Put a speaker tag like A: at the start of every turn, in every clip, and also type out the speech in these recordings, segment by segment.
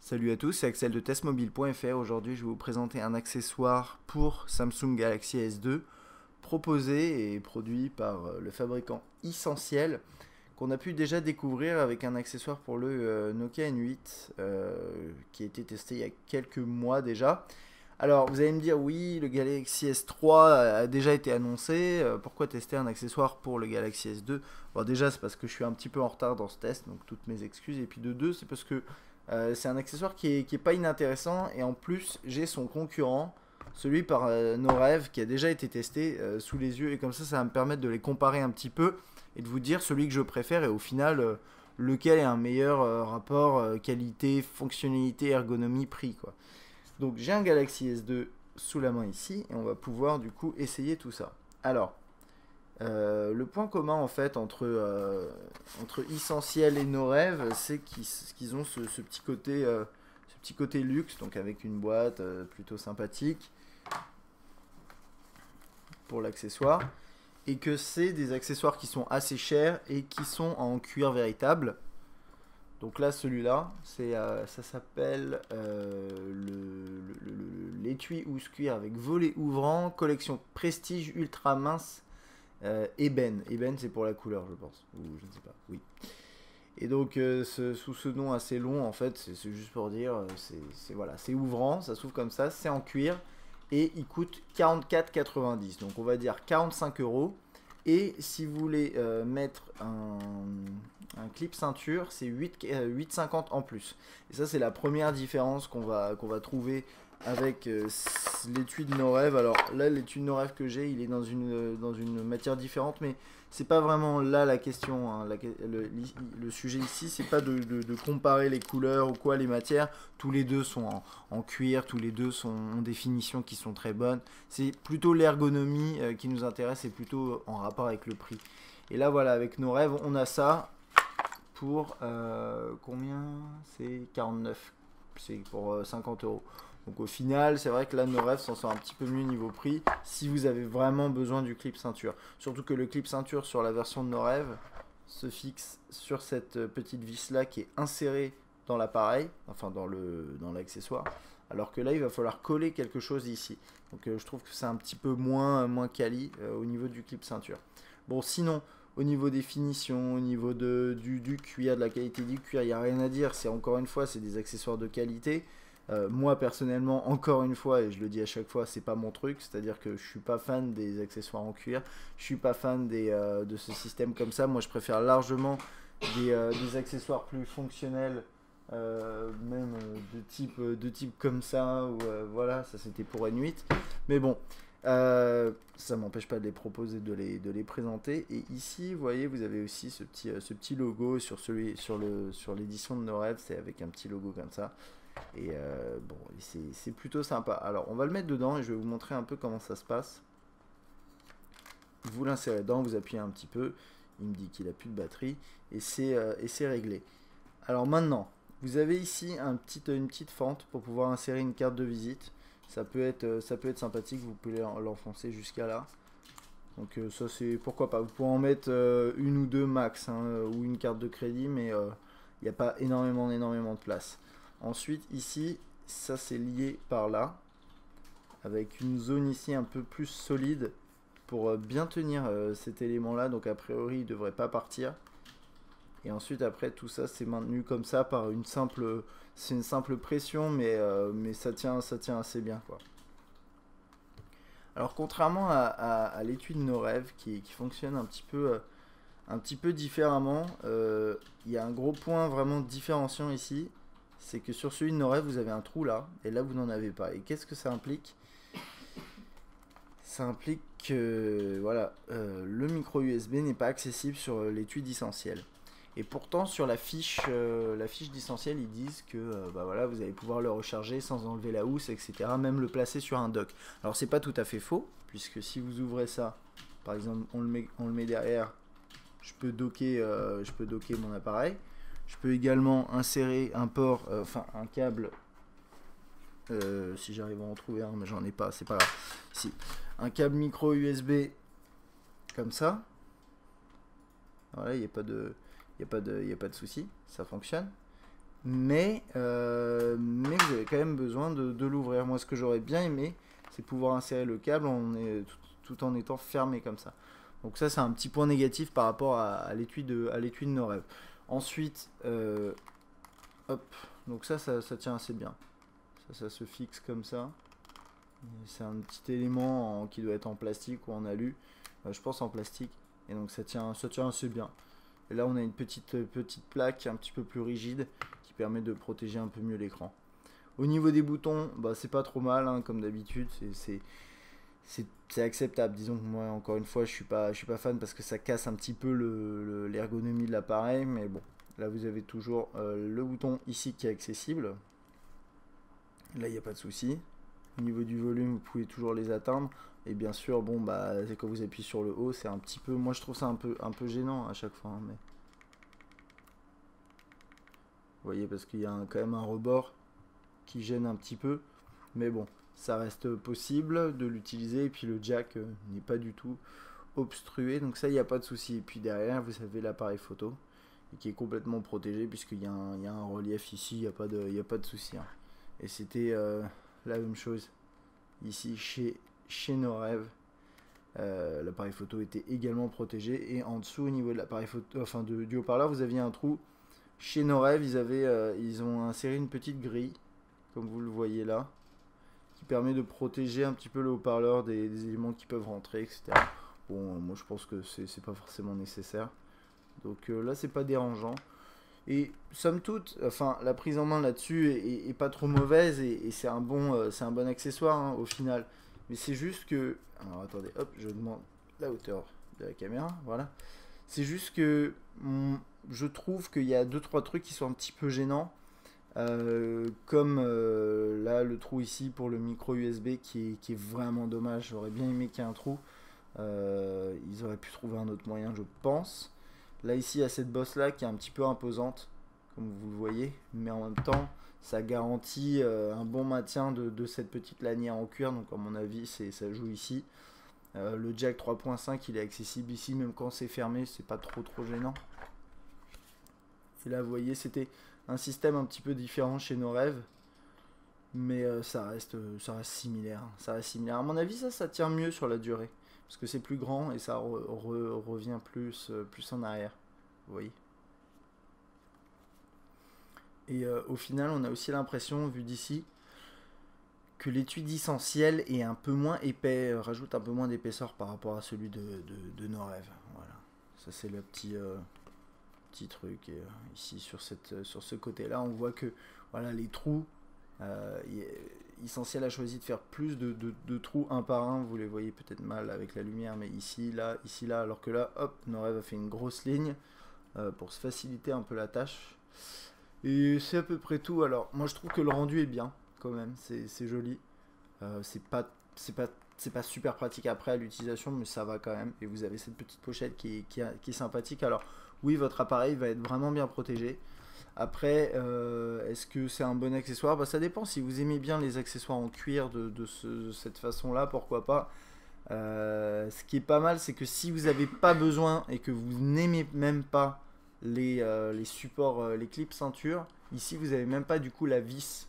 A: Salut à tous, c'est Axel de testmobile.fr. Aujourd'hui, je vais vous présenter un accessoire pour Samsung Galaxy S2 proposé et produit par le fabricant Essentiel qu'on a pu déjà découvrir avec un accessoire pour le Nokia N8 qui a été testé il y a quelques mois déjà. Alors, vous allez me dire, oui, le Galaxy S3 a déjà été annoncé, pourquoi tester un accessoire pour le Galaxy S2? Bon, déjà, c'est parce que je suis un petit peu en retard dans ce test, donc toutes mes excuses. Et puis de deux, c'est parce que c'est un accessoire qui est pas inintéressant, et en plus, j'ai son concurrent, celui par Norev, qui a déjà été testé sous les yeux, et comme ça va me permettre de les comparer un petit peu, et de vous dire celui que je préfère, et au final, lequel est un meilleur rapport qualité, fonctionnalité, ergonomie, prix, quoi. Donc j'ai un Galaxy S2 sous la main ici et on va pouvoir du coup essayer tout ça. Alors, le point commun en fait entre Essentiel et nos rêves, c'est qu'ils ont ce petit côté luxe, donc avec une boîte plutôt sympathique pour l'accessoire, et que c'est des accessoires qui sont assez chers et qui sont en cuir véritable. Donc là, celui-là, ça s'appelle l'étui housse cuir avec volet ouvrant, collection prestige ultra mince ébène. Ébène, c'est pour la couleur, je pense. Ou je ne sais pas. Oui. Et donc, sous ce nom assez long, en fait, c'est juste pour dire, voilà, c'est ouvrant, ça s'ouvre comme ça, c'est en cuir et il coûte 44,90. Donc, on va dire 45 euros. Et si vous voulez mettre un clip ceinture, c'est 8,50 en plus. Et ça, c'est la première différence qu'on va trouver avec l'étui de nos rêves. Alors là, l'étui de nos rêves que j'ai, il est dans une matière différente, mais c'est pas vraiment là la question, hein. Le sujet ici, c'est pas de comparer les couleurs ou quoi, les matières. Tous les deux sont en cuir, tous les deux ont des finitions qui sont très bonnes. C'est plutôt l'ergonomie qui nous intéresse et plutôt en rapport avec le prix. Et là, voilà, avec nos rêves, on a ça pour combien? C'est 49. C'est pour 50 euros. Donc au final, c'est vrai que là, nos rêves s'en sort un petit peu mieux niveau prix si vous avez vraiment besoin du clip ceinture. Surtout que le clip ceinture sur la version de nos rêves se fixe sur cette petite vis là qui est insérée dans l'appareil, enfin dans l'accessoire. Alors que là, il va falloir coller quelque chose ici. Donc je trouve que c'est un petit peu moins quali au niveau du clip ceinture. Bon, sinon, au niveau des finitions, au niveau du cuir, de la qualité du cuir, il n'y a rien à dire. C'est encore une fois, c'est des accessoires de qualité. Moi personnellement, encore une fois, et je le dis à chaque fois, c'est pas mon truc, c'est-à-dire que je suis pas fan des accessoires en cuir, je suis pas fan de ce système comme ça. Moi, je préfère largement des accessoires plus fonctionnels, même de type comme ça, ou voilà, ça c'était pour N8. Mais bon, ça m'empêche pas de les proposer, de les présenter. Et ici, vous voyez, vous avez aussi ce petit logo sur l'édition de nos rêves, c'est avec un petit logo comme ça. Et bon, c'est plutôt sympa. Alors, on va le mettre dedans et je vais vous montrer un peu comment ça se passe. Vous l'insérez dedans, vous appuyez un petit peu. Il me dit qu'il a plus de batterie et c'est réglé. Alors maintenant, vous avez ici une petite fente pour pouvoir insérer une carte de visite. Ça peut être sympathique, vous pouvez l'enfoncer jusqu'à là. Donc ça c'est pourquoi pas. Vous pouvez en mettre une ou deux max, hein, ou une carte de crédit, mais il n'y a pas énormément de place. Ensuite ici, ça c'est lié par là, avec une zone ici un peu plus solide pour bien tenir cet élément là. Donc a priori il ne devrait pas partir. Et ensuite après tout ça c'est maintenu comme ça par une simple pression, mais ça tient assez bien, quoi. Alors contrairement à l'étui de nos rêves qui fonctionne un petit peu différemment, il y a un gros point vraiment différenciant ici, c'est que sur celui de nos rêves vous avez un trou là, et là vous n'en avez pas. Et qu'est-ce que ça implique? Ça implique que voilà, le micro USB n'est pas accessible sur l'étui d'Essentiel. Et pourtant sur la fiche d'Essentiel ils disent que bah voilà, vous allez pouvoir le recharger sans enlever la housse, etc. Même le placer sur un dock. Alors c'est pas tout à fait faux, puisque si vous ouvrez ça, par exemple on le met derrière, je peux docker mon appareil. Je peux également insérer un port, enfin un câble, si j'arrive à en trouver un, mais j'en ai pas, c'est pas grave. Si, un câble micro USB comme ça. Voilà, il n'y a pas de souci, ça fonctionne. mais vous avez quand même besoin de l'ouvrir. Moi, ce que j'aurais bien aimé, c'est pouvoir insérer le câble tout en étant fermé comme ça. Donc ça, c'est un petit point négatif par rapport à l'étui de nos rêves. Ensuite, hop, donc ça tient assez bien. Ça se fixe comme ça. C'est un petit élément qui doit être en plastique ou en alu. Je pense en plastique. Et donc ça tient assez bien. Et là, on a une petite plaque un petit peu plus rigide qui permet de protéger un peu mieux l'écran. Au niveau des boutons, bah, c'est pas trop mal, hein, comme d'habitude. C'est acceptable. Disons que moi, encore une fois, je suis pas fan parce que ça casse un petit peu l'ergonomie de l'appareil. Mais bon, là, vous avez toujours le bouton ici qui est accessible. Là, il n'y a pas de souci. Au niveau du volume, vous pouvez toujours les atteindre. Et bien sûr, bon, bah, quand vous appuyez sur le haut, c'est un petit peu... Moi, je trouve ça un peu gênant à chaque fois. Hein, mais... Vous voyez, parce qu'il y a quand même un rebord qui gêne un petit peu. Mais bon, ça reste possible de l'utiliser. Et puis le jack n'est pas du tout obstrué. Donc ça, il n'y a pas de souci. Et puis derrière, vous avez l'appareil photo qui est complètement protégé puisqu'il y a un relief ici. Il n'y a pas de souci. Hein. Et c'était la même chose ici chez nos rêves. L'appareil photo était également protégé. Et en dessous, au niveau de l'appareil photo, enfin du haut-parleur, vous aviez un trou. Chez nos rêves, ils ont inséré une petite grille, comme vous le voyez là, qui permet de protéger un petit peu le haut-parleur des éléments qui peuvent rentrer, etc. Bon, moi je pense que c'est pas forcément nécessaire. Donc là, c'est pas dérangeant. Et somme toute, enfin, la prise en main là-dessus est pas trop mauvaise et c'est un bon accessoire hein, au final. Mais c'est juste que, alors attendez, hop, je demande la hauteur de la caméra, voilà. C'est juste que je trouve qu'il y a 2-3 trucs qui sont un petit peu gênants. Comme là le trou ici pour le micro USB qui est vraiment dommage. J'aurais bien aimé qu'il y ait un trou. Ils auraient pu trouver un autre moyen, je pense. Là ici il y a cette bosse là qui est un petit peu imposante, comme vous le voyez, mais en même temps ça garantit un bon maintien de cette petite lanière en cuir. Donc à mon avis ça joue ici. Le jack 3.5 il est accessible ici, même quand c'est fermé, c'est pas trop gênant. Et là vous voyez, c'était un système un petit peu différent chez nos rêves, mais ça reste similaire. Ça reste similaire. À mon avis, ça tient mieux sur la durée, parce que c'est plus grand et ça revient plus en arrière. Vous voyez. Et au final, on a aussi l'impression, vu d'ici, que l'étui d'essentiel est un peu moins épais, rajoute un peu moins d'épaisseur par rapport à celui de nos rêves. Voilà. Ça c'est le petit truc. Et, ici sur ce côté là on voit que voilà les trous Essentiel a choisi de faire plus de trous un par un. Vous les voyez peut-être mal avec la lumière, mais ici là, alors que là hop, Norev a fait une grosse ligne pour se faciliter un peu la tâche. Et c'est à peu près tout. Alors moi je trouve que le rendu est bien quand même, c'est joli. C'est pas super pratique après à l'utilisation, mais ça va quand même. Et vous avez cette petite pochette qui est sympathique. Alors oui, votre appareil va être vraiment bien protégé. Après, est-ce que c'est un bon accessoire? Bah, ça dépend. Si vous aimez bien les accessoires en cuir de cette façon-là, pourquoi pas. Ce qui est pas mal, c'est que si vous n'avez pas besoin et que vous n'aimez même pas les supports, les clips ceinture, ici vous n'avez même pas du coup la vis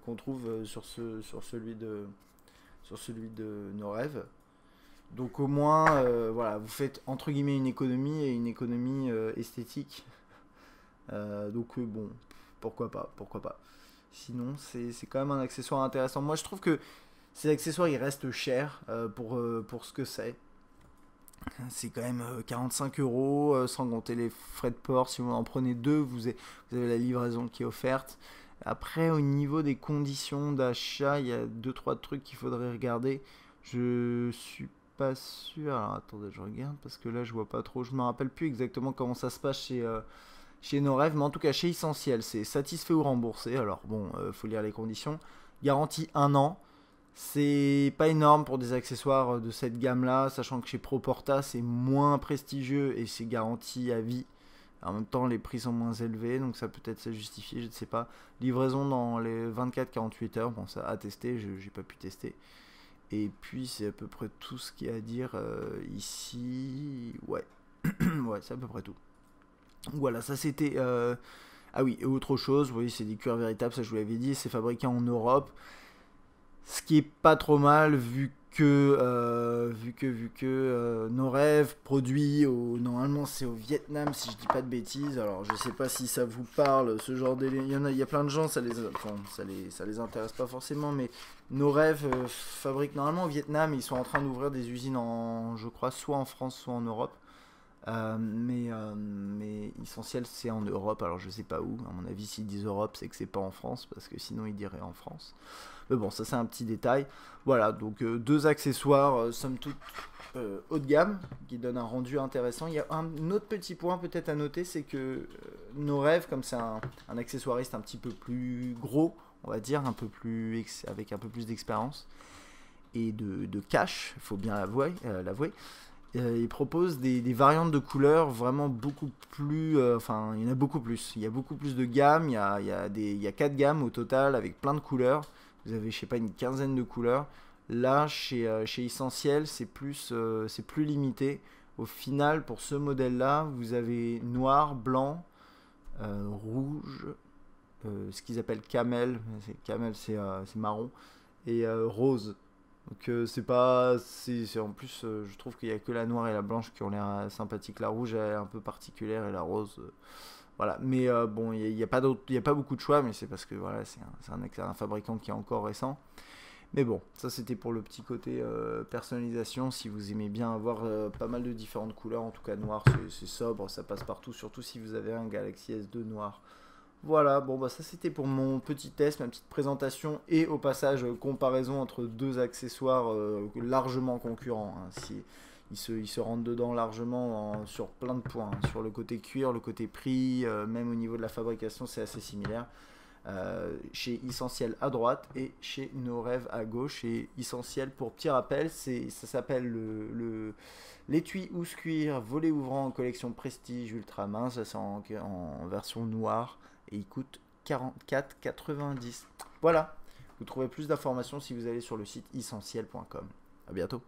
A: qu'on trouve sur celui de nos rêves. Donc au moins, voilà, vous faites entre guillemets une économie et une économie esthétique. Donc bon, pourquoi pas. Sinon, c'est quand même un accessoire intéressant. Moi, je trouve que ces accessoires, ils restent chers pour ce que c'est. C'est quand même 45 € sans compter les frais de port. Si vous en prenez deux, vous avez la livraison qui est offerte. Après, au niveau des conditions d'achat, il y a 2-3 trucs qu'il faudrait regarder. Je suis pas sûr. Alors attendez, je regarde parce que là, je vois pas trop. Je me rappelle plus exactement comment ça se passe chez nos rêves, mais en tout cas chez Essentiel, c'est satisfait ou remboursé. Alors bon, faut lire les conditions. Garantie 1 an. C'est pas énorme pour des accessoires de cette gamme-là, sachant que chez Proporta, c'est moins prestigieux et c'est garanti à vie. En même temps, les prix sont moins élevés, donc ça peut-être ça justifié, je ne sais pas. Livraison dans les 24-48 heures, bon ça à tester, j'ai pas pu tester. Et puis c'est à peu près tout ce qu'il y a à dire ici. Ouais, ouais, c'est à peu près tout. Voilà, ça c'était Ah oui, et autre chose, vous voyez, c'est des cuirs véritables, ça je vous l'avais dit, c'est fabriqué en Europe. Ce qui est pas trop mal vu que nos rêves produits normalement c'est au Vietnam si je dis pas de bêtises. Alors je sais pas si ça vous parle ce genre d'éléments. Il y a plein de gens ça les intéresse pas forcément, mais nos rêves fabriquent normalement au Vietnam. Ils sont en train d'ouvrir des usines je crois soit en France soit en Europe. Mais Essentiel c'est en Europe, alors je sais pas où. À mon avis s'ils disent Europe c'est que c'est pas en France parce que sinon ils diraient en France. Mais bon, ça c'est un petit détail. Voilà, donc deux accessoires, somme toute haut de gamme, qui donnent un rendu intéressant. Il y a un autre petit point peut-être à noter, c'est que nos rêves, comme c'est un accessoiriste un petit peu plus gros, on va dire, avec un peu plus d'expérience et de cash, il faut bien l'avouer. Il propose des variantes de couleurs vraiment beaucoup plus... Enfin, il y en a beaucoup plus. Il y a beaucoup plus de gammes. Il y a 4 gammes au total avec plein de couleurs. Vous avez, je sais pas, une quinzaine de couleurs. Là, chez Essentiel, c'est plus limité. Au final, pour ce modèle-là, vous avez noir, blanc, rouge, ce qu'ils appellent camel. Camel, c'est marron. Et rose. Donc en plus je trouve qu'il n'y a que la noire et la blanche qui ont l'air sympathiques. La rouge est un peu particulière et la rose voilà. Mais bon, il n'y a pas beaucoup de choix, mais c'est parce que voilà, c'est un fabricant qui est encore récent. Mais bon, ça c'était pour le petit côté personnalisation. Si vous aimez bien avoir pas mal de différentes couleurs, en tout cas noir c'est sobre, ça passe partout, surtout si vous avez un Galaxy S2 noir. Voilà, bon bah ça c'était pour mon petit test, ma petite présentation et au passage comparaison entre deux accessoires largement concurrents. Si, ils se rendent dedans largement sur plein de points, hein. Sur le côté cuir, le côté prix, même au niveau de la fabrication c'est assez similaire. Chez Essentiel à droite et chez Nos Rêves à gauche. Et Essentiel, pour petit rappel, ça s'appelle l'étui housse cuir volet ouvrant en collection Prestige ultra mince. Ça c'est en version noire et il coûte 44,90. Voilà, vous trouverez plus d'informations si vous allez sur le site essentiel.com. A bientôt.